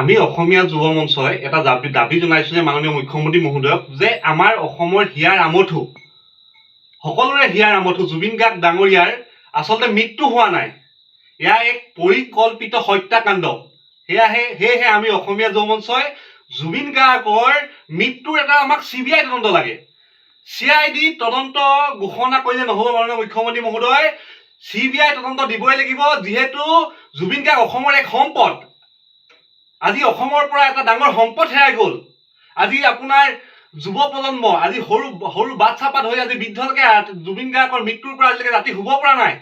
আমি অসমীয়া যুৱ মঞ্চই এটা দাবী জনাইছো যে মাননীয় মুখ্যমন্ত্ৰী মহোদয়ক যে আমাৰ অসমৰ হিয়াৰ আমঠু সকলোৰে হিয়াৰ আমঠু জুবিন গাৰ্গ ডাঙৰীয়াৰ আচলতে মৃত্যু হোৱা নাই। এয়া এক পৰিকল্পিত হত্যাকাণ্ড। সেয়েহে আমি অসমীয়া যুৱ মঞ্চই জুবিন গাৰ্গৰ মৃত্যুৰ এটা আমাক CBI তদন্ত লাগে। CID তদন্ত ঘোষণা কৰিলে নহ'ব মাননীয় মুখ্যমন্ত্ৰী মহোদয়, CBI তদন্ত দিবই লাগিব, যিহেতু জুবিন গাৰ্গ অসমৰ এক সম্পদ। আজি অসমৰ পৰা এটা ডাঙৰ সম্পদ হেৰাই গ'ল। আজি আপোনাৰ যুৱ প্ৰজন্ম, আজি সৰু বাচ্চা পৰা ধৰি আজি বৃদ্ধলৈকে জুবিন গাৰ্গৰ মৃত্যুৰ পৰা আজিলৈকে ৰাতি শুব পৰা নাই।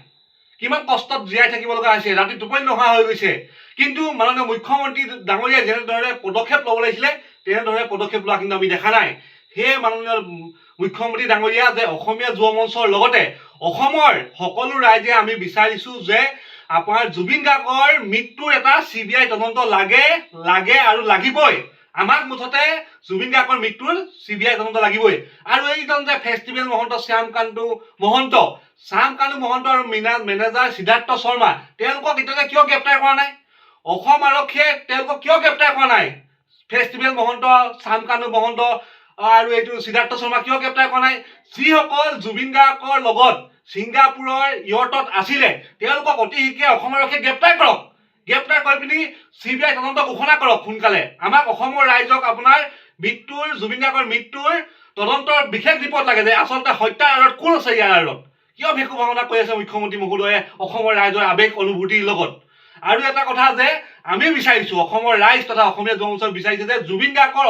কিমান কষ্টত জীয়াই থাকিব লগা হৈছে, ৰাতি টোপনি নোহোৱা হৈ গৈছে। কিন্তু মাননীয় মুখ্যমন্ত্ৰী ডাঙৰীয়াই যেনেদৰে পদক্ষেপ ল'ব লাগিছিলে তেনেদৰে পদক্ষেপ লোৱা কিন্তু আমি দেখা নাই। সেয়ে মাননীয় মুখ্যমন্ত্ৰী ডাঙৰীয়া যে অসমীয়া যুৱ মঞ্চৰ লগতে অসমৰ সকলো ৰাইজে আমি বিচাৰিছো যে আপোনাৰ জুবিন গাৰ্গৰ মৃত্যুৰ এটা CBI তদন্ত লাগে আৰু লাগিবই। আমাক মুঠতে জুবিন গাৰ্গৰ মৃত্যুৰ CBI তদন্ত লাগিবই। আৰু এইজন যে ফেষ্টিভেল মহন্ত শ্যামকান্তু মহন্ত আৰু মেনেজাৰ সিদ্ধাৰ্থ শৰ্মা, তেওঁলোকক এতিয়ালৈকে কিয় গ্ৰেপ্তাৰ কৰা নাই? অসম আৰক্ষীয়ে তেওঁলোকক কিয় গ্ৰেপ্তাৰ কৰা নাই? ফেষ্টিভেল মহন্ত, শ্যামকান্তু মহন্ত আৰু এইটো সিদ্ধাৰ্থ শৰ্মা কিয় গ্ৰেপ্তাৰ কৰা নাই? যিসকল জুবিন গাৰ্গৰ লগত ছিংগাপুৰৰ ইয়ৰ্টত আছিলে তেওঁলোকক অতি শীঘ্ৰে অসম আৰক্ষীয়ে গ্ৰেপ্তাৰ কৰক। গ্ৰেপ্তাৰ কৰি পিনি CBI তদন্ত ঘোষণা কৰক সোনকালে। আমাক অসমৰ ৰাইজক আপোনাৰ জুবিন গাৰ্গৰ মৃত্যুৰ তদন্তৰ বিশেষ ৰিপৰ্ট লাগে যে আচলতে হত্যাৰ আঁৰত কোন আছে। ইয়াৰ আঁৰত কিয় ভেকু ভাওনা কৰি আছে মুখ্যমন্ত্ৰী মহোদয়ে অসমৰ ৰাইজৰ আৱেগ অনুভূতিৰ লগত? আৰু এটা কথা যে আমি বিচাৰিছো, অসমৰ ৰাইজ তথা অসমীয়া যুৱ মঞ্চই বিচাৰিছে যে জুবিন গাৰ্গৰ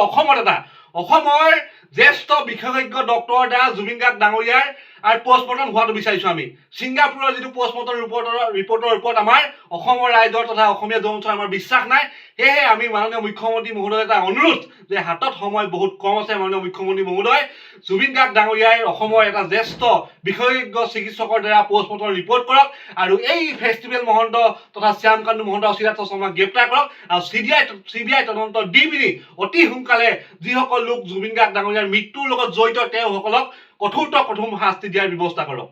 অসমৰ জ্যেষ্ঠ বিশেষজ্ঞ ডক্টৰৰ দ্বাৰা জুবিন গাৰ্গ ডাঙৰীয়াৰ আৰু পষ্টমৰ্টম হোৱাটো বিচাৰিছো আমি। ছিংগাপুৰৰ যিটো পষ্টমৰ্টম ৰিপৰ্টৰ ওপৰত আমাৰ অসমৰ ৰাইজৰ তথা অসমীয়া যুৱ মঞ্চৰ আমাৰ বিশ্বাস নাই। সেয়েহে আমি মাননীয় মুখ্যমন্ত্ৰী মহোদয় এটা অনুৰোধ যে হাতত সময় বহুত কম আছে, মাননীয় মুখ্যমন্ত্ৰী মহোদয় জুবিন গাৰ্গ ডাঙৰীয়াৰ অসমৰ এটা জ্যেষ্ঠ বিশেষজ্ঞ চিকিৎসকৰ দ্বাৰা পষ্টমৰ্টম ৰিপৰ্ট কৰক আৰু এই ফেষ্টিভেল মহন্ত তথা শ্যামকান্তু মহন্ত আৰু সিদ্ধাৰ্থ শৰ্মাক গ্ৰেপ্তাৰ কৰক আৰু CBI তদন্ত দি পিনি অতি সোনকালে যিসকল লোক জুবিন গাৰ্গ ডাঙৰীয়াৰ মৃত্যুৰ লগত জড়িত তেওঁসকলক কঠোৰ শাস্তি দিয়াৰ ব্যৱস্থা কৰক।